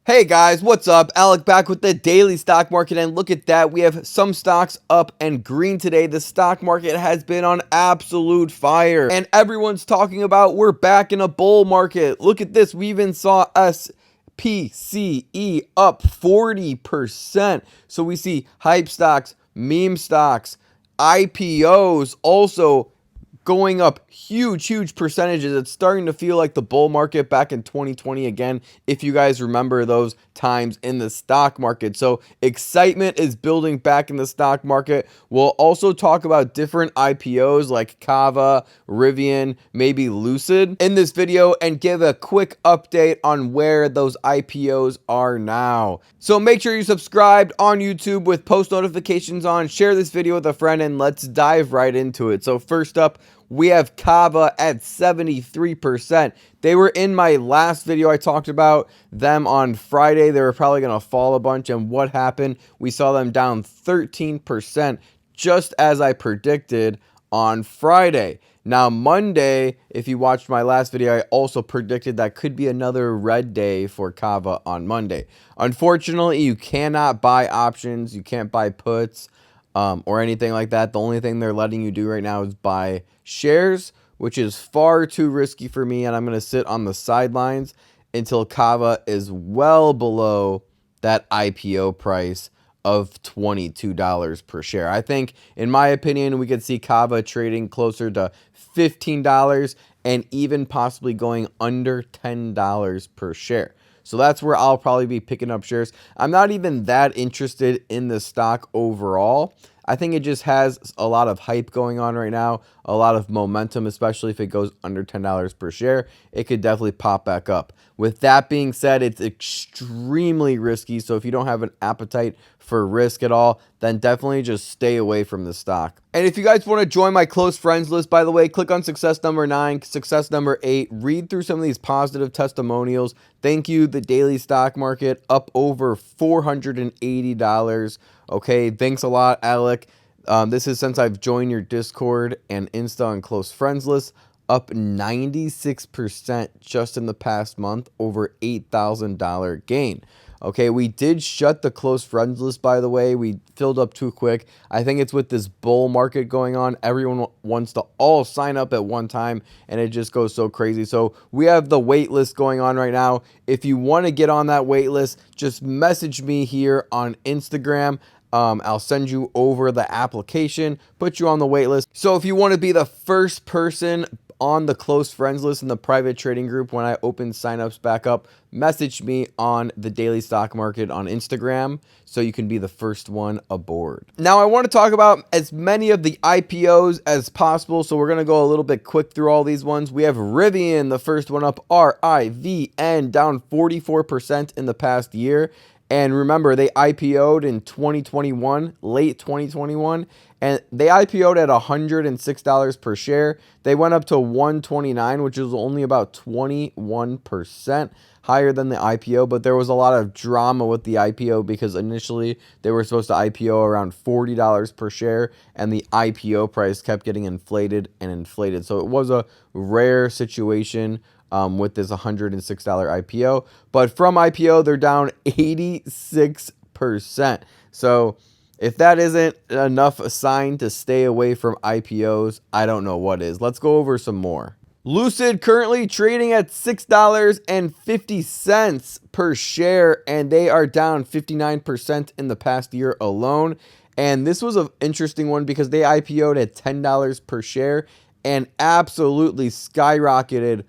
Hey guys, what's up? Alec back with the daily stock market, and look at that. We have some stocks up and green today. The stock market has been on absolute fire, and everyone's talking about we're back in a bull market. Look at this. We even saw SPCE up 40%. So we see hype stocks, meme stocks, IPOs also going up huge percentages. It's starting to feel like the bull market back in 2020 again, if you guys remember those times in the stock market. So excitement is building back in the stock market. We'll also talk about different IPOs like Kava, Rivian, maybe Lucid in this video, and give a quick update on where those IPOs are now. So make sure you're subscribed on YouTube with post notifications on, share this video with a friend, and let's dive right into it. So first up, we have Kava at 73%. They were in my last video. I talked about them on Friday. They were probably going to fall a bunch. And what happened? We saw them down 13%, just as I predicted on Friday. Now, Monday, if you watched my last video, I also predicted that could be another red day for Kava on Monday. Unfortunately, you cannot buy options. You can't buy puts or anything like that. The only thing they're letting you do right now is buy shares, which is far too risky for me, and I'm going to sit on the sidelines until Kava is well below that IPO price of $22 per share. I think, in my opinion, we could see Kava trading closer to $15 and even possibly going under $10 per share. So that's where I'll probably be picking up shares. I'm not even that interested in the stock overall. I think it just has a lot of hype going on right now, a lot of momentum, especially if it goes under $10 per share. It could definitely pop back up. With that being said, it's extremely risky. So if you don't have an appetite for risk at all, then definitely just stay away from the stock. And if you guys want to join my close friends list, by the way, click on success number 9, success number 8, read through some of these positive testimonials. Thank you, the daily stock market, up over $480. Okay, thanks a lot, Alec. This is since I've joined your Discord and Insta and close friends list, up 96% just in the past month, over $8,000 gain. Okay, we did shut the close friends list, by the way. We filled up too quick. I think it's with this bull market going on. Everyone wants to all sign up at one time, and it just goes so crazy. So we have the wait list going on right now. If you want to get on that wait list, just message me here on Instagram. I'll send you over the application, put you on the wait list. So if you want to be the first person on the close friends list in the private trading group when I open signups back up, message me on the daily stock market on Instagram so you can be the first one aboard. Now I want to talk about as many of the IPOs as possible, so we're going to go a little bit quick through all these ones. We have Rivian, the first one up, RIVN, down 44% in the past year. And remember, they IPO'd in 2021, late 2021, and they IPO'd at $106 per share. They went up to $129, which is only about 21% higher than the IPO, but there was a lot of drama with the IPO because initially they were supposed to IPO around $40 per share, and the IPO price kept getting inflated and inflated. So it was a rare situation with this $106 IPO. But from IPO, they're down 86%. So if that isn't enough a sign to stay away from IPOs, I don't know what is. Let's go over some more. Lucid currently trading at $6.50 per share, and they are down 59% in the past year alone. And this was an interesting one because they IPO'd at $10 per share and absolutely skyrocketed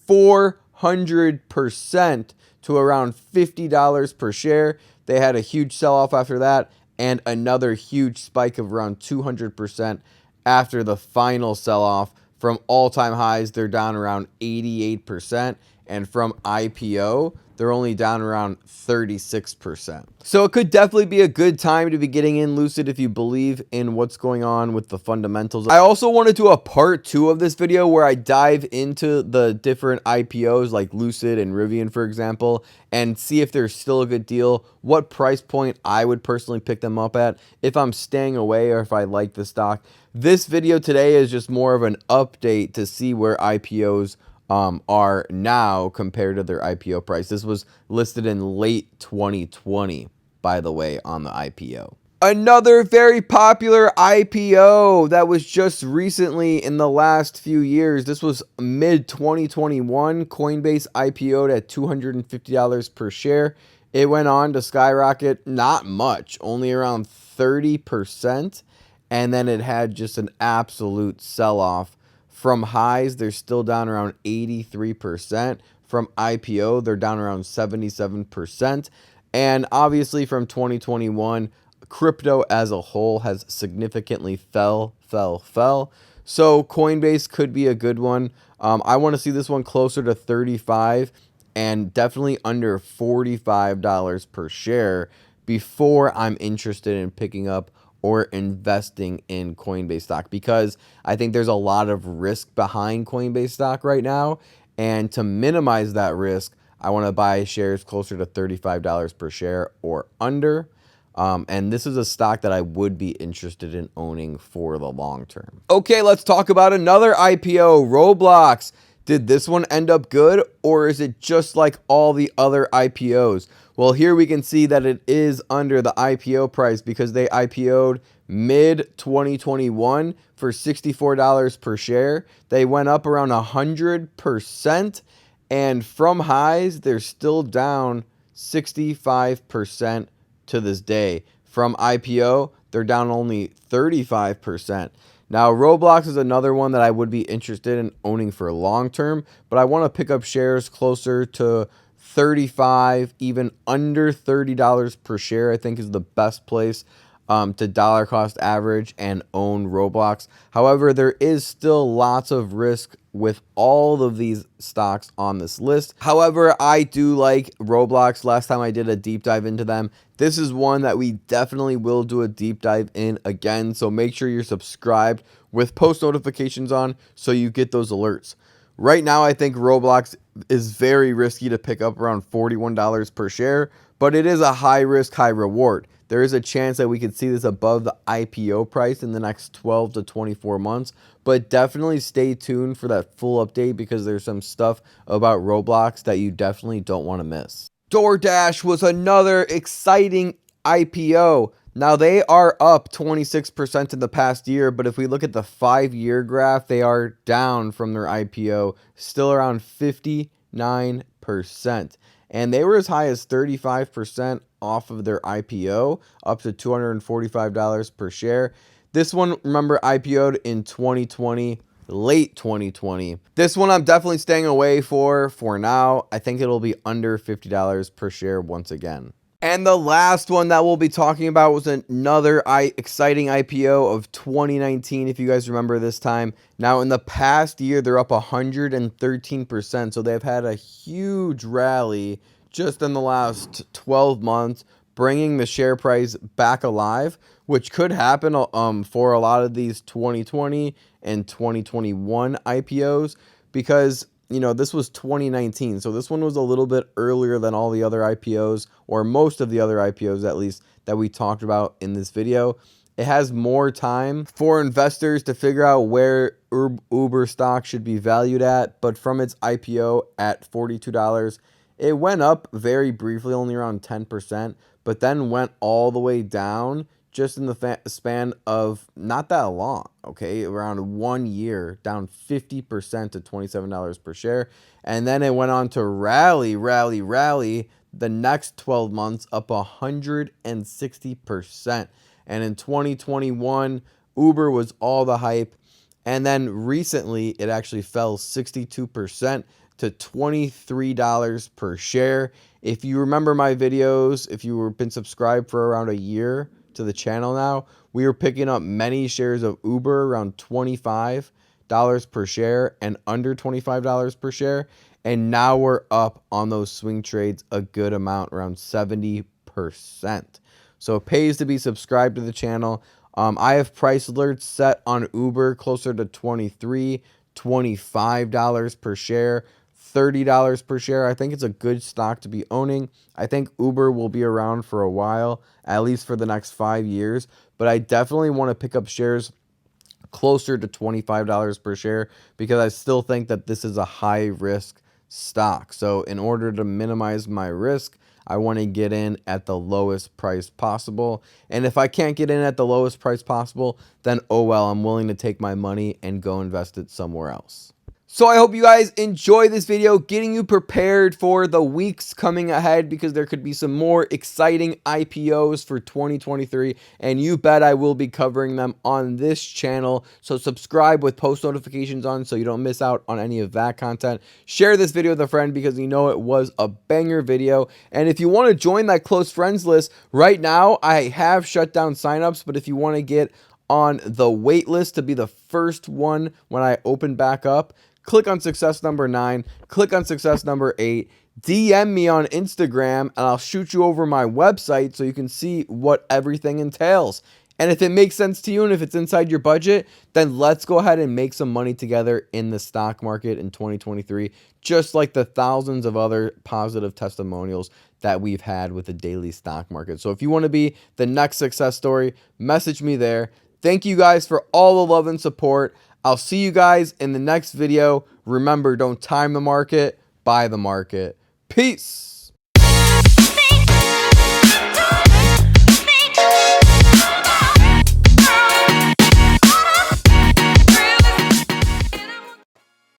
400% to around $50 per share. They had a huge sell-off after that and another huge spike of around 200% after the final sell-off. From all-time highs, they're down around 88%, and from IPO, they're only down around 36%. So it could definitely be a good time to be getting in Lucid if you believe in what's going on with the fundamentals. I also want to do a part 2 of this video where I dive into the different IPOs like Lucid and Rivian, for example, and see if they're still a good deal, what price point I would personally pick them up at, if I'm staying away or if I like the stock. This video today is just more of an update to see where IPOs are now compared to their IPO price. This was listed in late 2020, by the way, on the IPO. Another very popular IPO that was just recently in the last few years. This was mid 2021. Coinbase IPO'd at $250 per share. It went on to skyrocket, not much, only around 30%. And then it had just an absolute sell-off. From highs, they're still down around 83%. From IPO, they're down around 77%. And obviously from 2021, crypto as a whole has significantly fell. So Coinbase could be a good one. I want to see this one closer to 35 and definitely under $45 per share before I'm interested in picking up or investing in Coinbase stock, because I think there's a lot of risk behind Coinbase stock right now. And to minimize that risk, I want to buy shares closer to $35 per share or under. And this is a stock that I would be interested in owning for the long term. Okay, let's talk about another IPO, Roblox. Did this one end up good, or is it just like all the other IPOs? Well, here we can see that it is under the IPO price because they IPO'd mid 2021 for $64 per share. They went up around 100%, and from highs, they're still down 65% to this day. From IPO, they're down only 35%. Now, Roblox is another one that I would be interested in owning for long term, but I want to pick up shares closer to 35, even under $30 per share, I think is the best place to dollar cost average and own Roblox. However, there is still lots of risk with all of these stocks on this list. However, I do like Roblox. Last time I did a deep dive into them. This is one that we definitely will do a deep dive in again. So make sure you're subscribed with post notifications on so you get those alerts. Right now, I think Roblox is very risky to pick up around $41 per share, but it is a high risk, high reward. There is a chance that we could see this above the IPO price in the next 12 to 24 months, but definitely stay tuned for that full update because there's some stuff about Roblox that you definitely don't want to miss. DoorDash was another exciting IPO. Now, they are up 26% in the past year, but if we look at the 5-year graph, they are down from their IPO, still around 59%. And they were as high as 35% off of their IPO, up to $245 per share. This one, remember, IPO'd in 2020, late 2020. This one I'm definitely staying away for now. I think it'll be under $50 per share once again. And the last one that we'll be talking about was another exciting IPO of 2019, if you guys remember this time. Now, in the past year, they're up 113%. So they've had a huge rally just in the last 12 months, bringing the share price back alive, which could happen for a lot of these 2020 and 2021 IPOs because this was 2019. So this one was a little bit earlier than all the other IPOs, or most of the other IPOs at least, that we talked about in this video. It has more time for investors to figure out where Uber stock should be valued at. But from its IPO at $42, it went up very briefly, only around 10%, but then went all the way down just in the span of not that long, okay? Around 1 year, down 50% to $27 per share. And then it went on to rally the next 12 months up 160%. And in 2021, Uber was all the hype. And then recently, it actually fell 62% to $23 per share. If you remember my videos, if you were been subscribed for around a year to the channel now, we were picking up many shares of Uber around $25 per share and under $25 per share. And now we're up on those swing trades a good amount, around 70%. So it pays to be subscribed to the channel. I have price alerts set on Uber closer to $23, $25 per share, $30 per share. I think it's a good stock to be owning. I think Uber will be around for a while, at least for the next 5 years. But I definitely want to pick up shares closer to $25 per share, because I still think that this is a high risk stock. So in order to minimize my risk, I want to get in at the lowest price possible. And if I can't get in at the lowest price possible, then oh well, I'm willing to take my money and go invest it somewhere else. So I hope you guys enjoy this video, getting you prepared for the weeks coming ahead, because there could be some more exciting IPOs for 2023, and you bet I will be covering them on this channel. So subscribe with post notifications on so you don't miss out on any of that content. Share this video with a friend because you know it was a banger video. And if you want to join that close friends list, right now I have shut down signups, but if you want to get on the wait list to be the first one when I open back up, click on success number 9, click on success number 8, DM me on Instagram, and I'll shoot you over my website so you can see what everything entails. And if it makes sense to you and if it's inside your budget, then let's go ahead and make some money together in the stock market in 2023, just like the thousands of other positive testimonials that we've had with the daily stock market. So if you want to be the next success story, message me there. Thank you guys for all the love and support. I'll see you guys in the next video. Remember, don't time the market, buy the market. Peace.